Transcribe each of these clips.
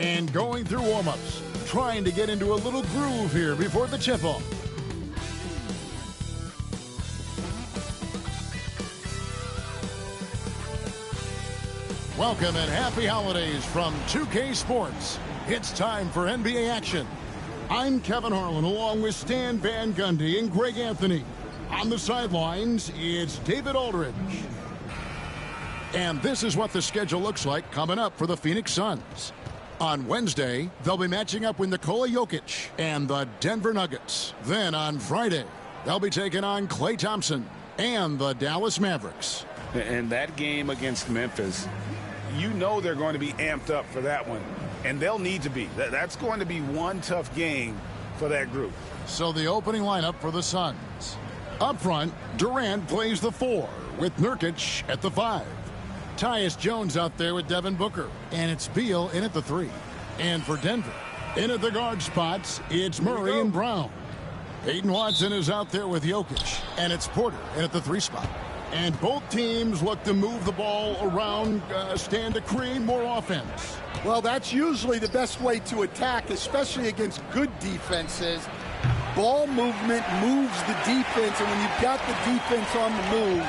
And going through warm-ups, trying to get into a little groove here before the tip-off. Welcome and happy holidays from 2K Sports. It's time for NBA action. I'm Kevin Harlan along with Stan Van Gundy and Greg Anthony. On the sidelines, it's David Aldridge. And this is what the schedule looks like coming up for the Phoenix Suns. On Wednesday, they'll be matching up with Nikola Jokic and the Denver Nuggets. Then on Friday, they'll be taking on Klay Thompson and the Dallas Mavericks. And that game against Memphis, you know they're going to be amped up for that one. And they'll need to be. That's going to be one tough game for that group. So the opening lineup for the Suns. Up front, Durant plays the 4 with Nurkic at the 5. Tyus Jones out there with Devin Booker. And it's Beal in at the 3. And for Denver, in at the guard spots, it's Murray and Brown. Peyton Watson is out there with Jokic. And it's Porter in at the 3 spot. And both teams look to move the ball around, stand to create more offense. Well, that's usually the best way to attack, especially against good defenses. Ball movement moves the defense, and when you've got the defense on the move,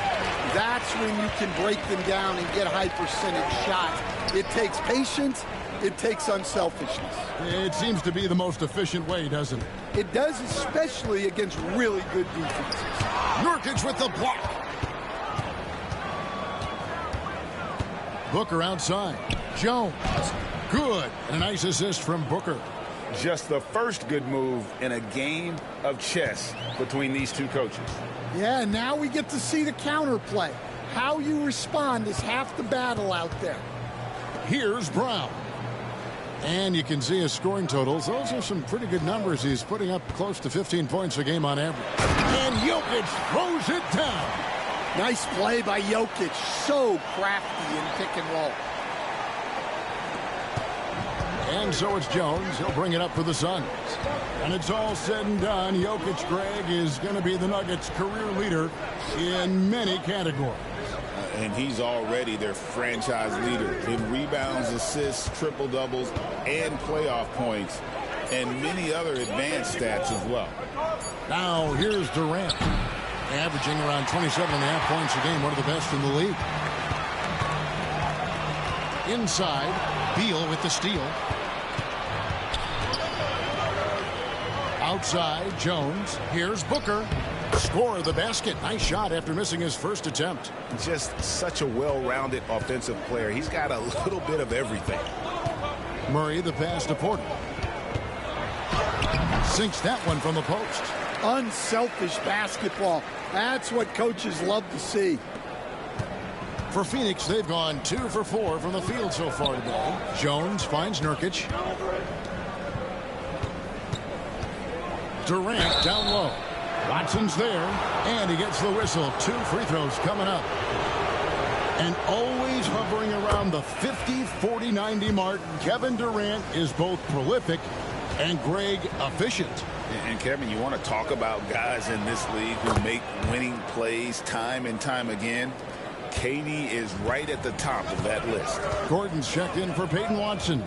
that's when you can break them down and get high percentage shots. It takes patience. It takes unselfishness. It seems to be the most efficient way, doesn't it? It does, especially against really good defenses. Nurkic with the block. Booker outside. Jones. Good. And a nice assist from Booker. Just the first good move in a game of chess between these two coaches. Yeah, now we get to see the counterplay. How you respond is half the battle out there. Here's Brown. And you can see his scoring totals. Those are some pretty good numbers. He's putting up close to 15 points a game on average. And Jokic throws it down. Nice play by Jokic. So crafty in pick and roll. And so it's Jones. He'll bring it up for the Suns. And it's all said and done. Jokic, Greg, is going to be the Nuggets' career leader in many categories. And he's already their franchise leader in rebounds, assists, triple-doubles, and playoff points, and many other advanced stats as well. Now here's Durant, averaging around 27.5 points a game, one of the best in the league. Inside, Beal with the steal. Outside, Jones. Here's Booker. Score the basket. Nice shot after missing his first attempt. Just such a well-rounded offensive player. He's got a little bit of everything. Murray the pass to Porter. Sinks that one from the post. Unselfish basketball. That's what coaches love to see. For Phoenix, they've gone 2 for 4 from the field so far today. Jones finds Nurkic. Durant down low. Watson's there, and he gets the whistle. 2 free throws coming up. And always hovering around the 50, 40, 90 mark, Kevin Durant is both prolific and, Greg, efficient. And Kevin, you want to talk about guys in this league who make winning plays time and time again? KD is right at the top of that list. Gordon's checked in for Peyton Watson.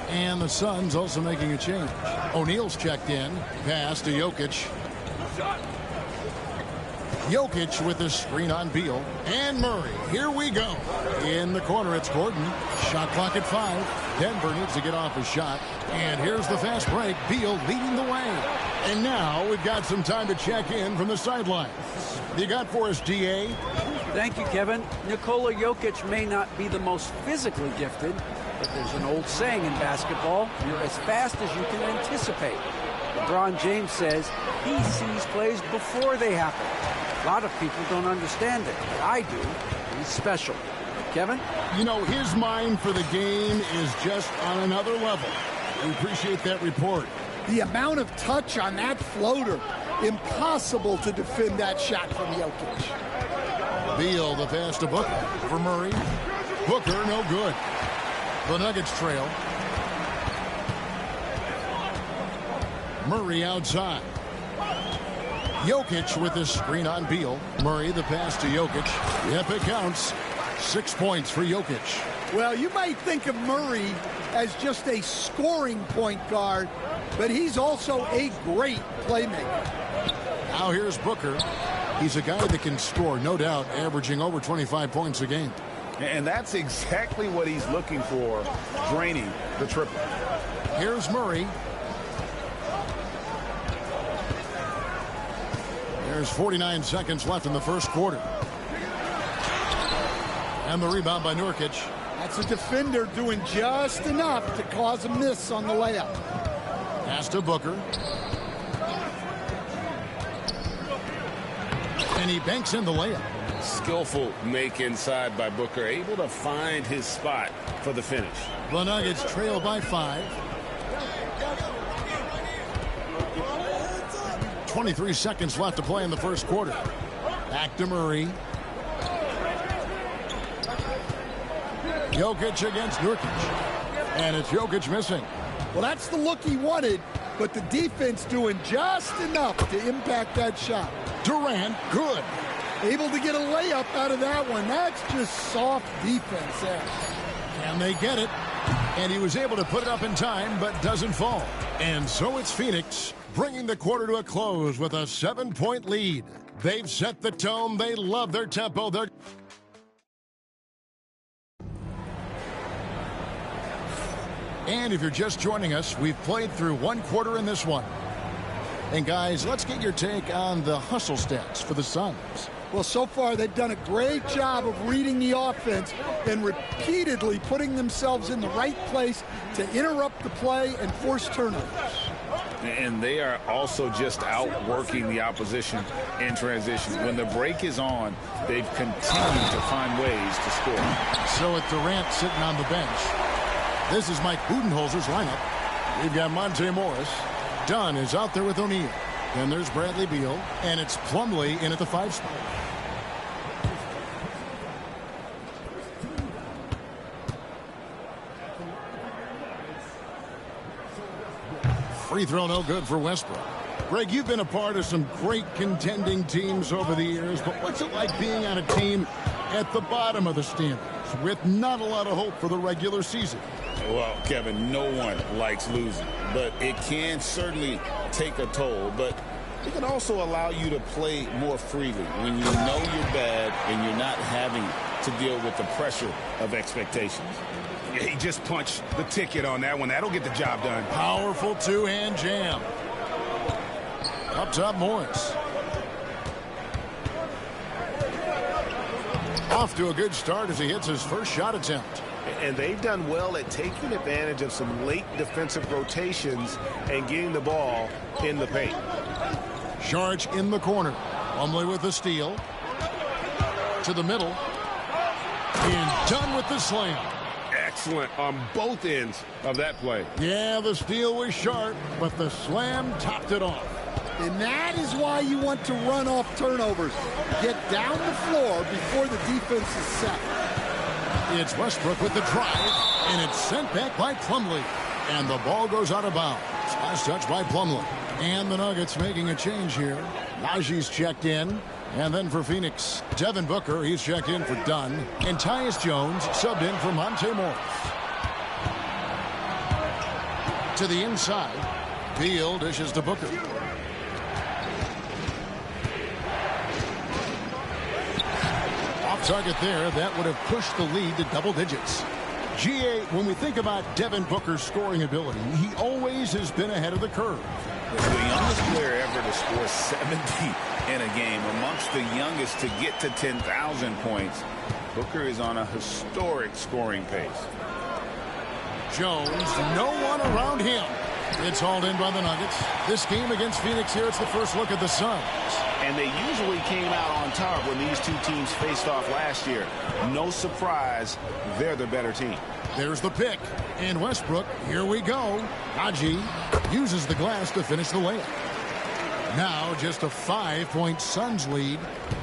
And the Suns also making a change. O'Neal's checked in. Pass to Jokic. Jokic with the screen on Beal. And Murray. Here we go. In the corner, it's Gordon. Shot clock at 5. Denver needs to get off his shot. And here's the fast break. Beal leading the way. And now we've got some time to check in from the sideline. You got for us, DA? Thank you, Kevin. Nikola Jokic may not be the most physically gifted, but there's an old saying in basketball, you're as fast as you can anticipate. LeBron James says he sees plays before they happen. A lot of people don't understand it, but I do. He's special. Kevin? You know, his mind for the game is just on another level. We appreciate that report. The amount of touch on that floater, impossible to defend that shot from Jokic. Beal, the pass to Booker for Murray. Booker, no good. The Nuggets trail. Murray outside. Jokic with the screen on Beal. Murray the pass to Jokic. Yep, it counts. 6 points for Jokic. Well, you might think of Murray as just a scoring point guard, but he's also a great playmaker. Now here's Booker. He's a guy that can score, no doubt, averaging over 25 points a game. And that's exactly what he's looking for, draining the triple. Here's Murray. There's 49 seconds left in the first quarter. And the rebound by Nurkic. That's a defender doing just enough to cause a miss on the layup. Pass to Booker. And he banks in the layup. Skillful make inside by Booker, able to find his spot for the finish. The Nuggets trail by 5. 23 seconds left to play in the first quarter. Back to Murray. Jokic against Nurkic. And it's Jokic missing. Well, that's the look he wanted, but the defense doing just enough to impact that shot. Durant, good. Able to get a layup out of that one. That's just soft defense there. Can they get it? And he was able to put it up in time, but doesn't fall. And so it's Phoenix, bringing the quarter to a close with a 7-point lead. They've set the tone. They love their tempo. And if you're just joining us, we've played through one quarter in this one. And guys, let's get your take on the hustle stats for the Suns. Well, so far they've done a great job of reading the offense and repeatedly putting themselves in the right place to interrupt the play and force turnovers. And they are also just outworking the opposition in transition. When the break is on, they've continued to find ways to score. So with Durant sitting on the bench, this is Mike Budenholzer's lineup. We've got Monte Morris. Dunn is out there with O'Neal. Then there's Bradley Beal, and it's Plumlee in at the 5 spot. Free throw no good for Westbrook. Greg, you've been a part of some great contending teams over the years, but what's it like being on a team at the bottom of the standings with not a lot of hope for the regular season? Well, Kevin, no one likes losing, but it can certainly take a toll. But it can also allow you to play more freely when you know you're bad and you're not having to deal with the pressure of expectations. Yeah, he just punched the ticket on that one. That'll get the job done. Powerful two-hand jam. Up top, Morris. Off to a good start as he hits his first shot attempt. And they've done well at taking advantage of some late defensive rotations and getting the ball in the paint. Saric in the corner. Plumlee with the steal. To the middle. And done with the slam. Excellent on both ends of that play. Yeah, the steal was sharp, but the slam topped it off. And that is why you want to run off turnovers. Get down the floor before the defense is set. It's Westbrook with the drive, and it's sent back by Plumlee. And the ball goes out of bounds. Last touch by Plumlee. And the Nuggets making a change here. Najee's checked in. And then for Phoenix, Devin Booker, he's checked in for Dunn. And Tyus Jones subbed in for Monte Morris. To the inside, Beal dishes to Booker. Off target there, that would have pushed the lead to double digits. GA, when we think about Devin Booker's scoring ability, he always has been ahead of the curve. The youngest player ever to score 70 in a game, amongst the youngest to get to 10,000 points. Booker is on a historic scoring pace. Jones, no one around him. It's hauled in by the Nuggets. This game against Phoenix here, it's the first look at the Suns. And they usually came out on top when these two teams faced off last year. No surprise, they're the better team. There's the pick. And Westbrook, here we go. Najee uses the glass to finish the layup. Now just a 5-point Suns lead.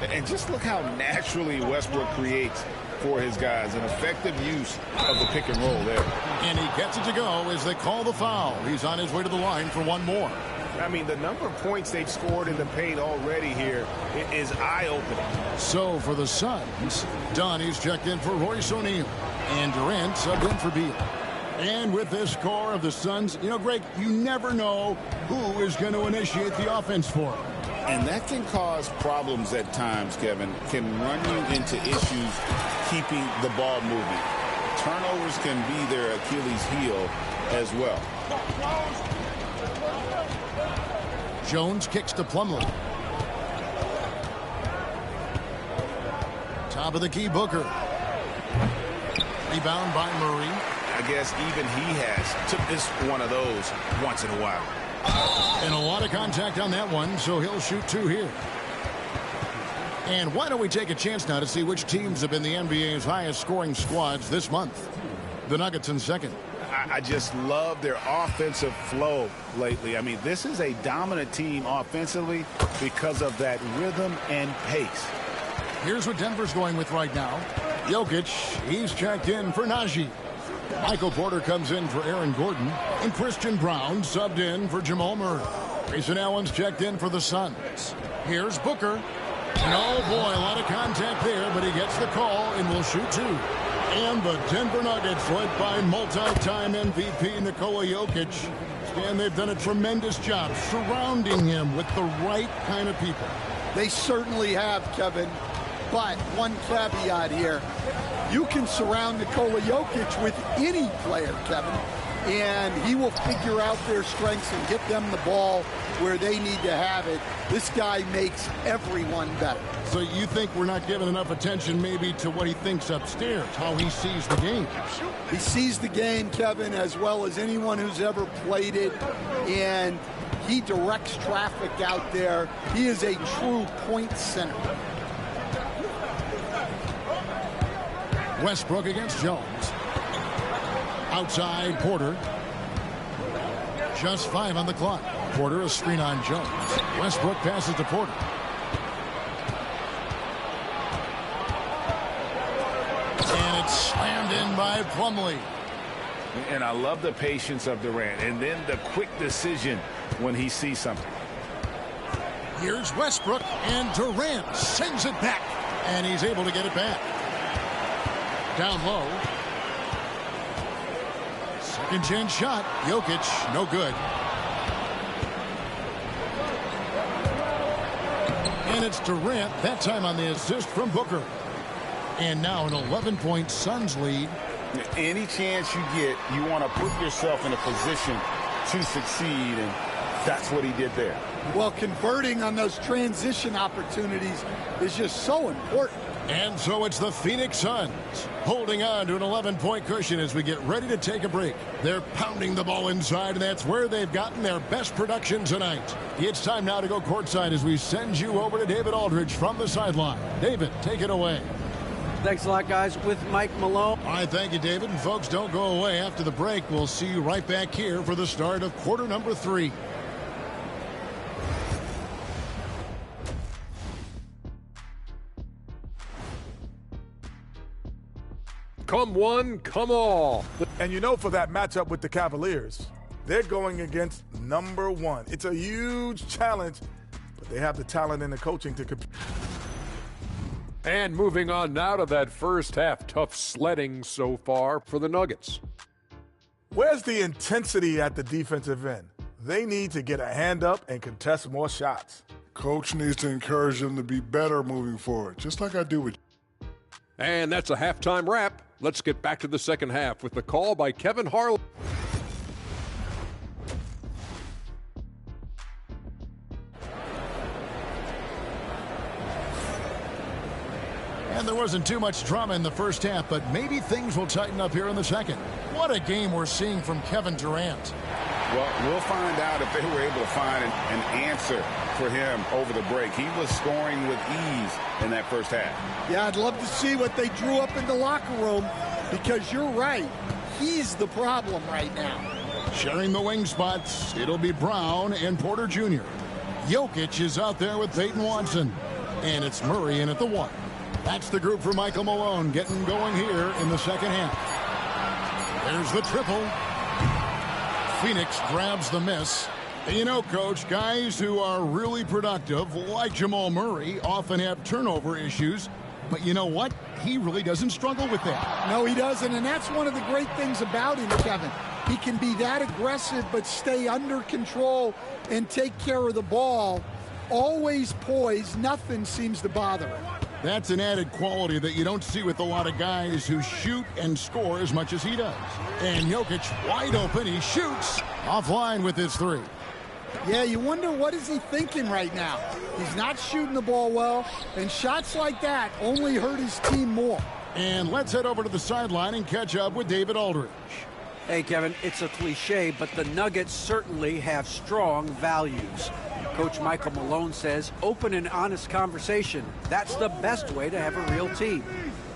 And just look how naturally Westbrook creates for his guys. An effective use of the pick and roll there. And he gets it to go as they call the foul. He's on his way to the line for one more. I mean, the number of points they've scored in the paint already here is eye-opening. So for the Suns, Donnie's checked in for Royce O'Neal. And Durant subbed in for Beal. And with this core of the Suns, Greg, you never know who is going to initiate the offense for them. And that can cause problems at times, Kevin. Can run you into issues keeping the ball moving. Turnovers can be their Achilles heel as well. Jones kicks to Plumlee. Top of the key, Booker. Rebound by Murray. I guess even he took this one of those once in a while. And a lot of contact on that one, so he'll shoot 2 here. And why don't we take a chance now to see which teams have been the NBA's highest scoring squads this month? The Nuggets in second. I just love their offensive flow lately. I mean, this is a dominant team offensively because of that rhythm and pace. Here's what Denver's going with right now. Jokic, he's checked in for Najee. Michael Porter comes in for Aaron Gordon. And Christian Brown subbed in for Jamal Murray. Grayson Allen's checked in for the Suns. Here's Booker. And oh boy, a lot of contact there, but he gets the call and will shoot 2. And the Denver Nuggets, led by multi-time MVP Nikola Jokic. And they've done a tremendous job surrounding him with the right kind of people. They certainly have, Kevin. But one caveat here. You can surround Nikola Jokic with any player, Kevin, and he will figure out their strengths and get them the ball where they need to have it. This guy makes everyone better. So you think we're not giving enough attention maybe to what he thinks upstairs, how he sees the game? He sees the game, Kevin, as well as anyone who's ever played it, and he directs traffic out there. He is a true point center. Westbrook against Jones. Outside, Porter. Just 5 on the clock. Porter, a screen on Jones. Westbrook passes to Porter. And it's slammed in by Plumlee. And I love the patience of Durant. And then the quick decision when he sees something. Here's Westbrook, and Durant sends it back. And he's able to get it back. Down low. Second chance shot. Jokic, no good. And it's Durant, that time on the assist from Booker. And now an 11-point Suns lead. Any chance you get, you want to put yourself in a position to succeed, and that's what he did there. Well, converting on those transition opportunities is just so important. And so it's the Phoenix Suns holding on to an 11-point cushion as we get ready to take a break. They're pounding the ball inside, and that's where they've gotten their best production tonight. It's time now to go courtside as we send you over to David Aldridge from the sideline. David, take it away. Thanks a lot, guys. With Mike Malone. All right, thank you, David. And folks, don't go away. After the break, we'll see you right back here for the start of quarter number 3. Come one, come all. And for that matchup with the Cavaliers, they're going against number 1. It's a huge challenge, but they have the talent and the coaching to compete. And moving on now to that first half, tough sledding so far for the Nuggets. Where's the intensity at the defensive end? They need to get a hand up and contest more shots. Coach needs to encourage them to be better moving forward, just like I do with you. And that's a halftime wrap. Let's get back to the second half with the call by Kevin Harlan. And there wasn't too much drama in the first half, but maybe things will tighten up here in the second. What a game we're seeing from Kevin Durant. Well, we'll find out if they were able to find an answer for him over the break. He was scoring with ease in that first half. Yeah, I'd love to see what they drew up in the locker room, because you're right. He's the problem right now. Sharing the wing spots, it'll be Brown and Porter Jr. Jokic is out there with Peyton Watson. And it's Murray in at the 1. That's the group for Michael Malone getting going here in the second half. There's the triple. Phoenix grabs the miss. And Coach, guys who are really productive, like Jamal Murray, often have turnover issues. But you know what? He really doesn't struggle with that. No, he doesn't, and that's one of the great things about him, Kevin. He can be that aggressive but stay under control and take care of the ball. Always poised. Nothing seems to bother him. That's an added quality that you don't see with a lot of guys who shoot and score as much as he does. And Jokic wide open. He shoots offline with his three. Yeah, you wonder what is he thinking right now. He's not shooting the ball well, and shots like that only hurt his team more. And let's head over to the sideline and catch up with David Aldridge. Hey, Kevin, it's a cliche, but the Nuggets certainly have strong values. Coach Michael Malone says, open and honest conversation. That's the best way to have a real team.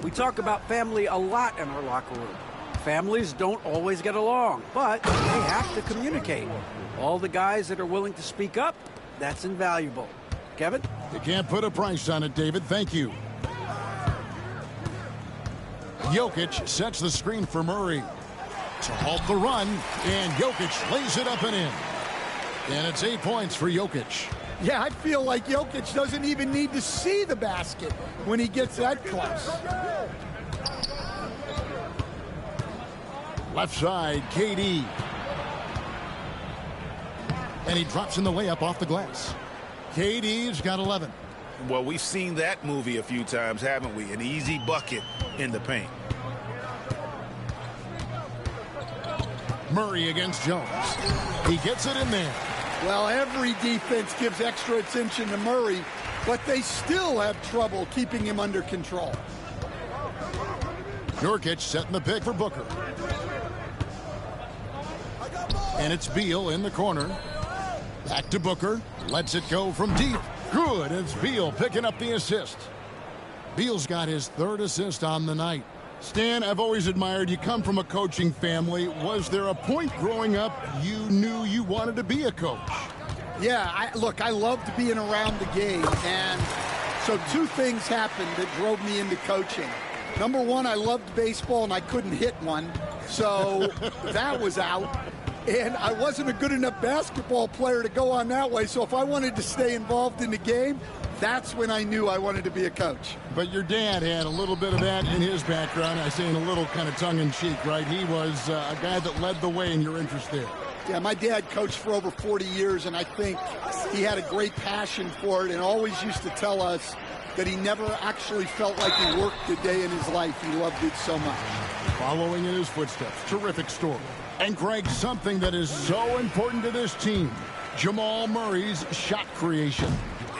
We talk about family a lot in our locker room. Families don't always get along, but they have to communicate. All the guys that are willing to speak up, that's invaluable. Kevin? You can't put a price on it, David. Thank you. Jokic sets the screen for Murray to halt the run, and Jokic lays it up and in. And it's 8 points for Jokic. Yeah, I feel like Jokic doesn't even need to see the basket when he gets that close. Left side, KD. And he drops in the layup off the glass. KD's got 11. Well, we've seen that movie a few times, haven't we? An easy bucket in the paint. Murray against Jones. He gets it in there. Well, every defense gives extra attention to Murray, but they still have trouble keeping him under control. Nurkic setting the pick for Booker. And it's Beal in the corner. Back to Booker. Lets it go from deep. Good. It's Beal picking up the assist. Beal's got his third assist on the night. Stan, I've always admired you. Come from a coaching family. Was there a point growing up you knew you wanted to be a coach? Yeah, I loved being around the game. And so two things happened that drove me into coaching. Number one, I loved baseball and I couldn't hit one. So that was out. And I wasn't a good enough basketball player to go on that way. So if I wanted to stay involved in the game, that's when I knew I wanted to be a coach. But your dad had a little bit of that in his background. I say in a little kind of tongue-in-cheek, right? He was a guy that led the way in your interest there. Yeah, my dad coached for over 40 years, and I think he had a great passion for it and always used to tell us that he never actually felt like he worked a day in his life. He loved it so much. Following in his footsteps. Terrific story. And Greg, something that is so important to this team, Jamal Murray's shot creation.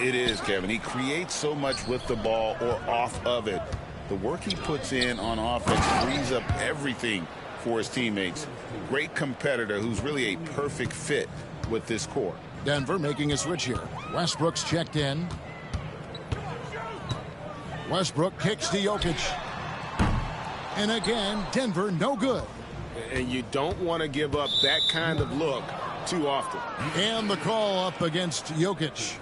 It is, Kevin. He creates so much with the ball or off of it. The work he puts in on offense frees up everything for his teammates. Great competitor who's really a perfect fit with this core. Denver making a switch here. Westbrook's checked in. Westbrook kicks to Jokic. And again, Denver no good. And you don't want to give up that kind of look too often. And the call up against Jokic.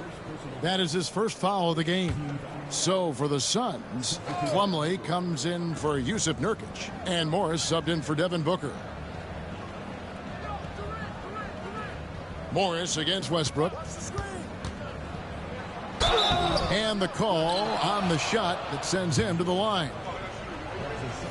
That is his first foul of the game. So for the Suns, Plumlee comes in for Yusuf Nurkic. And Morris subbed in for Devin Booker. Morris against Westbrook. And the call on the shot that sends him to the line.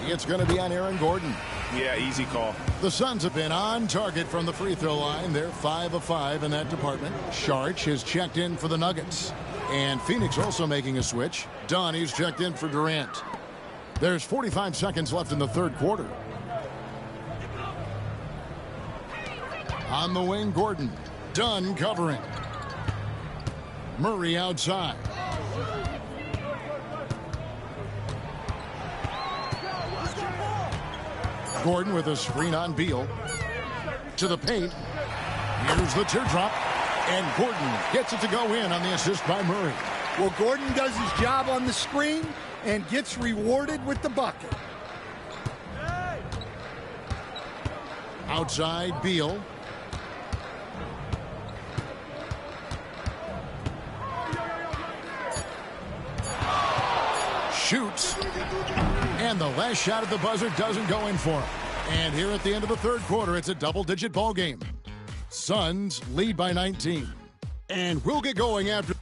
It's going to be on Aaron Gordon. Yeah, easy call. The Suns have been on target from the free throw line. They're 5 of 5 in that department. Sharch has checked in for the Nuggets. And Phoenix also making a switch. Donnie's checked in for Durant. There's 45 seconds left in the third quarter. On the wing, Gordon. Dunn covering. Murray outside. Gordon with a screen on Beal. To the paint. Here's the teardrop. And Gordon gets it to go in on the assist by Murray. Well, Gordon does his job on the screen and gets rewarded with the bucket. Outside, Beal. Shoots. And the last shot at the buzzer doesn't go in for him. And here at the end of the third quarter, it's a double-digit ball game. Suns lead by 19. And we'll get going after.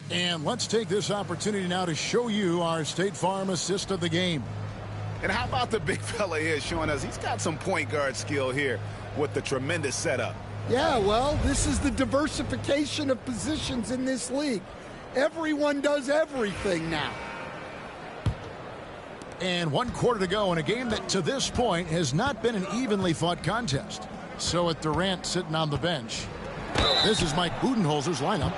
And And let's take this opportunity now to show you our State Farm assist of the game. And how about the big fella here showing us he's got some point guard skill here with the tremendous setup. Yeah, well, this is the diversification of positions in this league. Everyone does everything now. And 1 quarter to go in a game that to this point has not been an evenly fought contest. So with Durant sitting on the bench, this is Mike Budenholzer's lineup.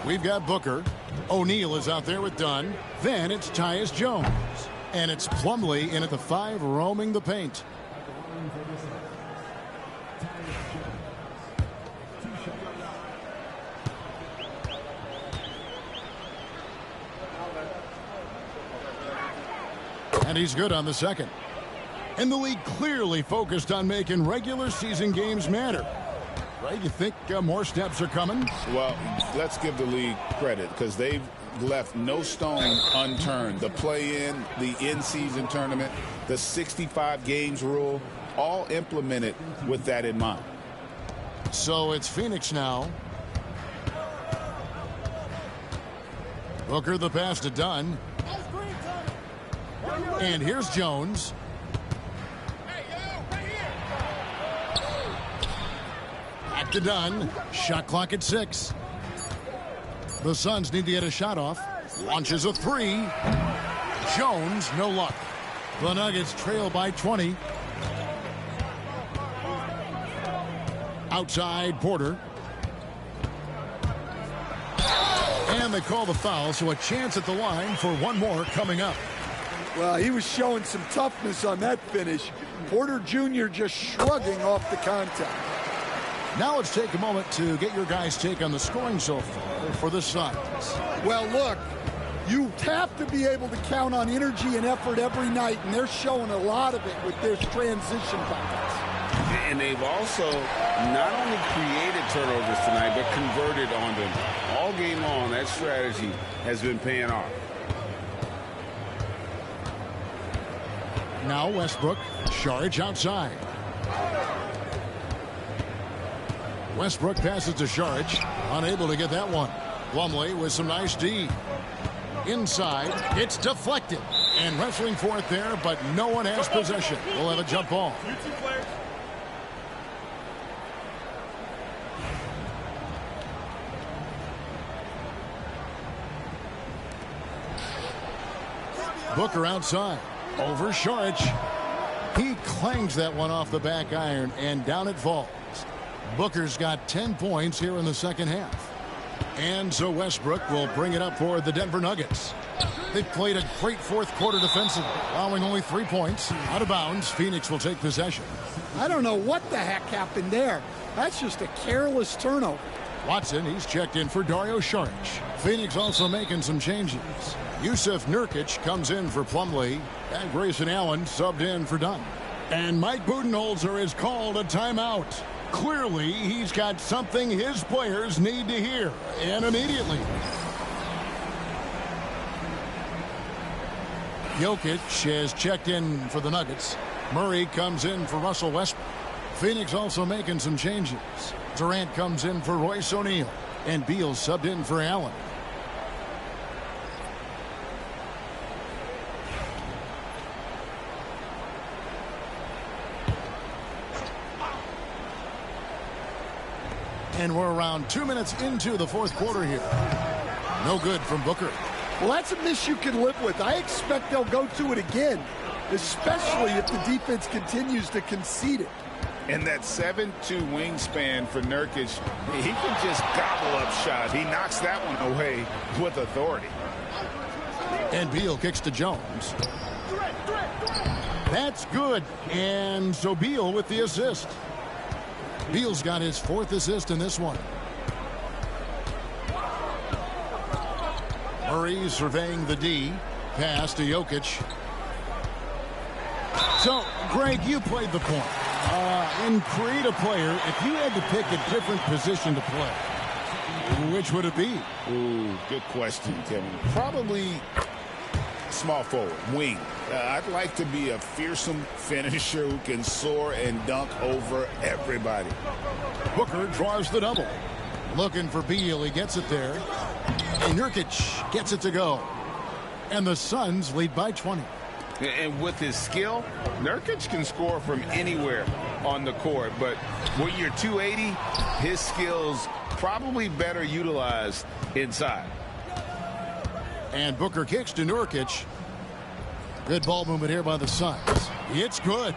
We've got Booker. O'Neal is out there with Dunn. Then it's Tyus Jones. And it's Plumlee in at the 5 roaming the paint. And he's good on the second. And the league clearly focused on making regular season games matter. Right? You think more steps are coming? Well, let's give the league credit because they've left no stone unturned. The play-in, the in-season tournament, the 65 games rule, all implemented with that in mind. So it's Phoenix now. Booker the pass to Dunn. And here's Jones. Back to Dunn. Shot clock at 6. The Suns need to get a shot off. Launches a 3. Jones, no luck. The Nuggets trail by 20. Outside Porter. And they call the foul, so a chance at the line for one more coming up. Well, he was showing some toughness on that finish. Porter Jr. just shrugging off the contact. Now let's take a moment to get your guys' take on the scoring so far for the Suns. Well, look, you have to be able to count on energy and effort every night, and they're showing a lot of it with their transition buckets. And they've also not only created turnovers tonight, but converted on them. All game long, that strategy has been paying off. Now Westbrook, Saric outside. Westbrook passes to Saric, unable to get that one. Plumlee with some nice D. Inside, it's deflected. And wrestling for it there, but no one has possession. We'll have a jump ball. Booker outside. Over Saric. He clangs that one off the back iron, and down it falls. Booker's got 10 points here in the second half. And so Westbrook will bring it up for the Denver Nuggets. They've played a great fourth quarter defensively, allowing only 3 points. Out of bounds, Phoenix will take possession. I don't know what the heck happened there. That's just a careless turnover. Watson, he's checked in for Dario Saric. Phoenix also making some changes. Yusuf Nurkic comes in for Plumlee, and Grayson Allen subbed in for Dunn. And Mike Budenholzer has called a timeout. Clearly, he's got something his players need to hear, and immediately. Jokic has checked in for the Nuggets. Murray comes in for Russell Westbrook. Phoenix also making some changes. Durant comes in for Royce O'Neal, and Beal subbed in for Allen. And we're around 2 minutes into the fourth quarter here. No good from Booker. Well, that's a miss you can live with. I expect they'll go to it again, especially if the defense continues to concede it. And that 7'2" wingspan for Nurkic, he can just gobble up shots. He knocks that one away with authority. And Beal kicks to Jones. That's good. And so Beal with the assist. Beal's got his 4th assist in this one. Murray surveying the D. Pass to Jokic. So, Greg, you played the point. In create a player, if you had to pick a different position to play, which would it be? Ooh, good question, Kevin. Probably small forward, wing. I'd like to be a fearsome finisher who can soar and dunk over everybody. Booker draws the double. Looking for Beal. He gets it there. And Nurkic gets it to go. And the Suns lead by 20. And with his skill, Nurkic can score from anywhere on the court. But when you're 280, his skills probably better utilized inside. And Booker kicks to Nurkic. Good ball movement here by the Suns. It's good.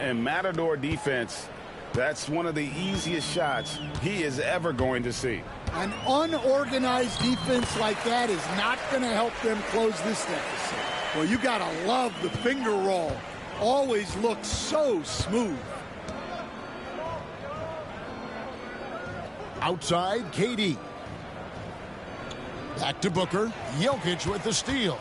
And Matador defense, that's one of the easiest shots he is ever going to see. An unorganized defense like that is not going to help them close this deficit. Well, you got to love the finger roll. Always looks so smooth. Outside, KD. Back to Booker. Jokic with the steal.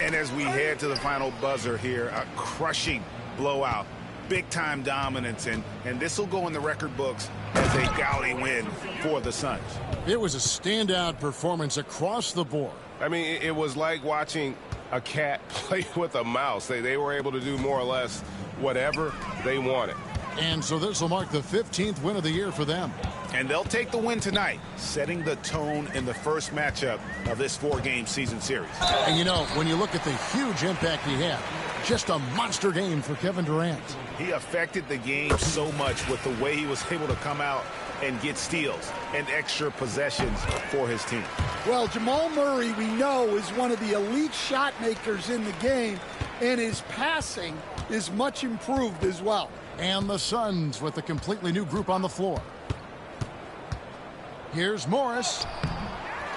And as we head to the final buzzer here, a crushing blowout. Big-time dominance, and this will go in the record books as a gaudy win for the Suns. It was a standout performance across the board. I mean, it was like watching a cat play with a mouse. They were able to do more or less whatever they wanted. And so this will mark the 15th win of the year for them. And they'll take the win tonight, setting the tone in the first matchup of this 4-game season series. And you know, when you look at the huge impact he had, just a monster game for Kevin Durant. He affected the game so much with the way he was able to come out and get steals and extra possessions for his team. Well, Jamal Murray, we know, is one of the elite shot makers in the game, and his passing is much improved as well. And the Suns with a completely new group on the floor. Here's Morris.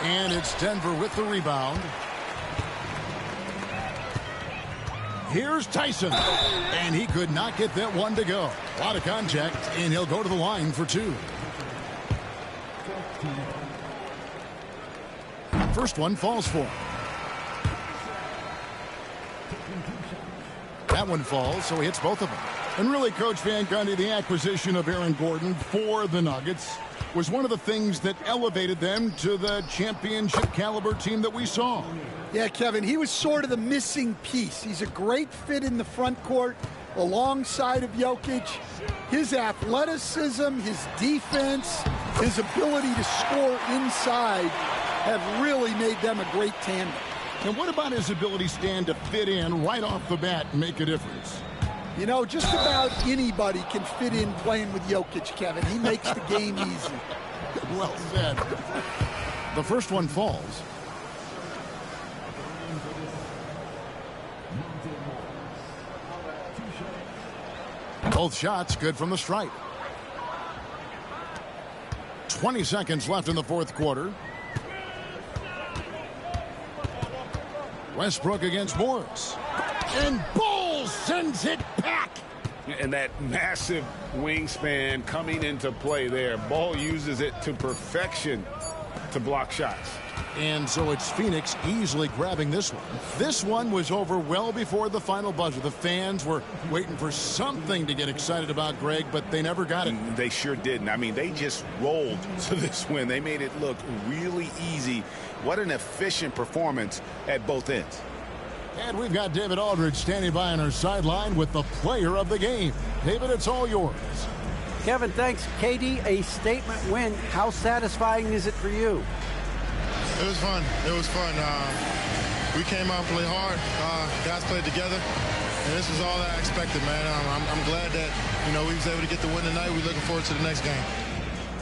And it's Denver with the rebound. Here's Tyson. And he could not get that one to go. A lot of contact, and he'll go to the line for 2. First one falls for him. That one falls, so he hits both of them. And really, Coach Van Gundy, the acquisition of Aaron Gordon for the Nuggets was one of the things that elevated them to the championship caliber team that we saw. Yeah, Kevin, he was sort of the missing piece. He's a great fit in the front court alongside of Jokic. His athleticism, his defense, his ability to score inside have really made them a great tandem. And what about his ability, Stan, to fit in right off the bat and make a difference? You know, just about anybody can fit in playing with Jokic, Kevin. He makes the game easy. Well said. The first one falls. Both shots good from the stripe. 20 seconds left in the fourth quarter. Westbrook against Morris. And Ball sends it back. And that massive wingspan coming into play there. Ball uses it to perfection to block shots. And so it's Phoenix easily grabbing this one. This one was over well before the final buzzer. The fans were waiting for something to get excited about, Greg, but they never got it. They sure didn't. I mean, they just rolled to this win. They made it look really easy. What an efficient performance at both ends. And we've got David Aldridge standing by on our sideline with the player of the game. David, it's all yours. Kevin, thanks. KD, a statement win. How satisfying is it for you? It was fun. It was fun. We came out and played hard. Guys played together. And this was all that I expected, man. I'm glad that, we was able to get the win tonight. We're looking forward to the next game.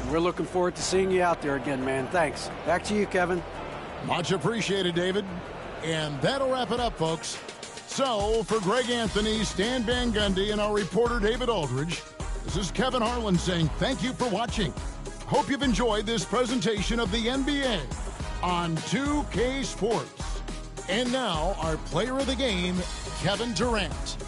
We're looking forward to seeing you out there again, man. Thanks. Back to you, Kevin. Much appreciated, David. And that'll wrap it up, folks. So, for Greg Anthony, Stan Van Gundy, and our reporter, David Aldridge, this is Kevin Harlan saying thank you for watching. Hope you've enjoyed this presentation of the NBA on 2K Sports. And now, our player of the game, Kevin Durant.